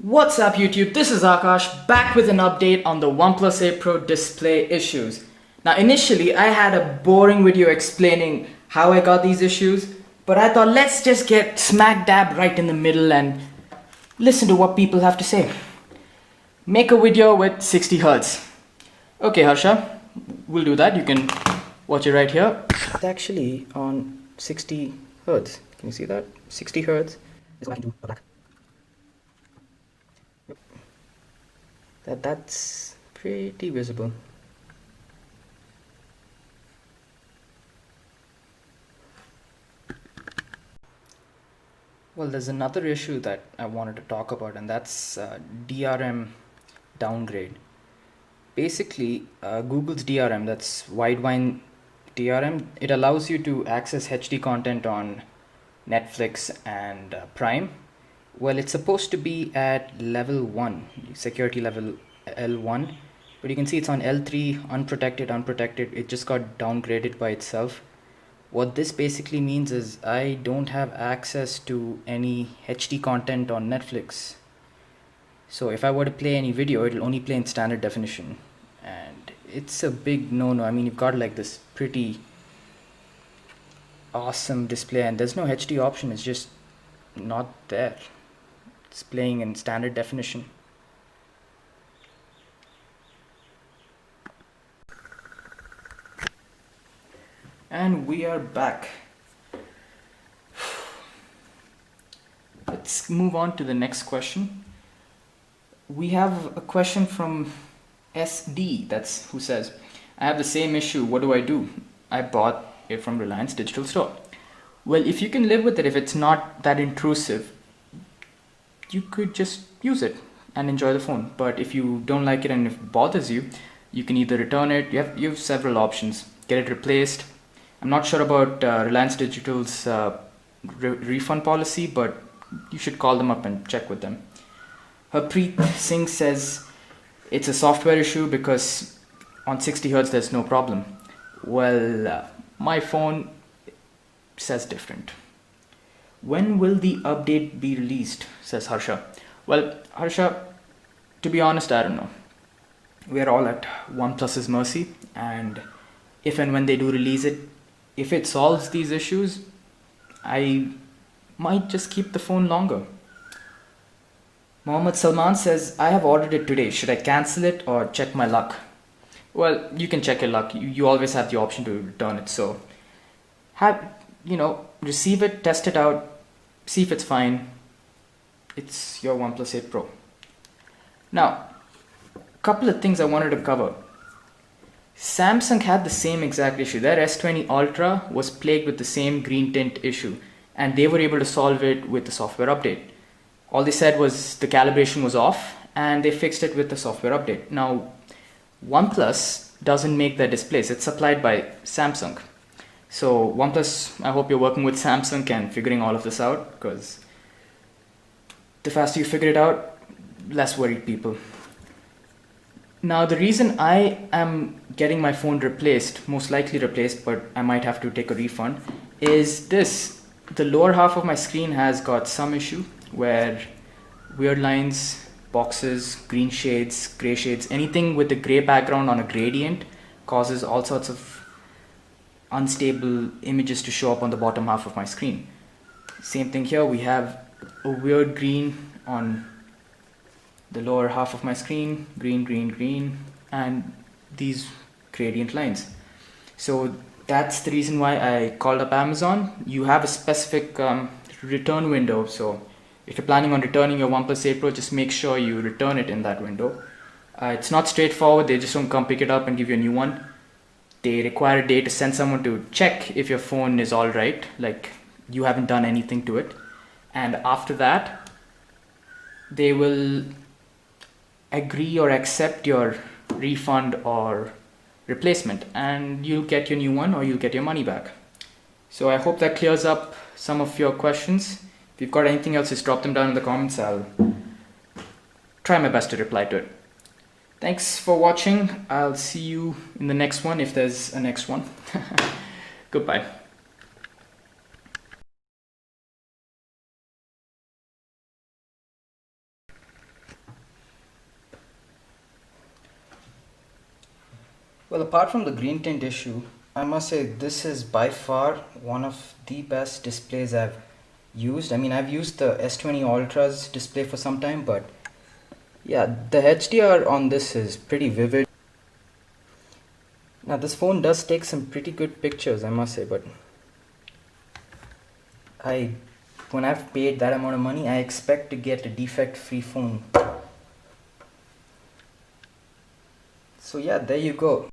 What's up YouTube, this is Akash back with an update on the OnePlus 8 Pro display issues. Now initially I had a boring video explaining how I got these issues, but I thought let's just get smack dab right in the middle and listen to what people have to say. Make a video with 60 Hz. Okay Harsha, we'll do that. You can watch it right here. It's actually on 60 Hz. Can you see that? 60 Hz is going to black. That's pretty visible. Well, there's another issue that I wanted to talk about, and that's DRM downgrade. Basically, Google's DRM, that's Widevine DRM, it allows you to access HD content on Netflix and Prime. Well, it's supposed to be at level 1, security level L1, but you can see it's on L3, unprotected. It just got downgraded by itself. What this basically means is I don't have access to any HD content on Netflix. So if I were to play any video, it'll only play in standard definition. And it's a big no-no. I mean, you've got like this pretty awesome display and there's no HD option. It's just not there. It's playing in standard definition. And we are back. Let's move on to the next question. We have a question from SD, that's who says, I have the same issue, what do I do? I bought it from Reliance Digital Store. Well, if you can live with it, if it's not that intrusive, you could just use it and enjoy the phone. But if you don't like it and if it bothers you, you can either return it. You have several options. Get it replaced. I'm not sure about Reliance Digital's refund policy, but you should call them up and check with them. Harpreet Singh says it's a software issue because on 60 Hz there's no problem. Well, my phone says different. When will the update be released, says Harsha. Well, Harsha, to be honest, I don't know. We are all at OnePlus's mercy, and if and when they do release it, if it solves these issues, I might just keep the phone longer. Mohammed Salman says, I have ordered it today. Should I cancel it or check my luck? Well, you can check your luck. You always have the option to return it. So, receive it, test it out, see if it's fine. It's your OnePlus 8 Pro. Now, a couple of things I wanted to cover. Samsung had the same exact issue. Their S20 Ultra was plagued with the same green tint issue, and they were able to solve it with the software update. All they said was the calibration was off, and they fixed it with the software update. Now, OnePlus doesn't make their displays. It's supplied by Samsung. So OnePlus, I hope you're working with Samsung and figuring all of this out, because the faster you figure it out, less worried people. Now the reason I am getting my phone replaced, most likely replaced, but I might have to take a refund, is this. The lower half of my screen has got some issue where weird lines, boxes, green shades, gray shades, anything with a gray background on a gradient causes all sorts of unstable images to show up on the bottom half of my screen. Same thing here, we have a weird green on the lower half of my screen, green, and these gradient lines. So that's the reason why I called up Amazon. You have a specific return window, so if you're planning on returning your OnePlus 8 Pro, just make sure you return it in that window. It's not straightforward, they just don't come pick it up and give you a new one. They require a day to send someone to check if your phone is alright, like you haven't done anything to it. And after that, they will agree or accept your refund or replacement, and you'll get your new one or you'll get your money back. So I hope that clears up some of your questions. If you've got anything else, just drop them down in the comments. I'll try my best to reply to it. Thanks for watching. I'll see you in the next one if there's a next one. Goodbye. Well, apart from the green tint issue, I must say this is by far one of the best displays I've used. I mean, I've used the S20 Ultra's display for some time, but yeah, the HDR on this is pretty vivid. Now, this phone does take some pretty good pictures, I must say, but when I've paid that amount of money, I expect to get a defect-free phone. So yeah, there you go.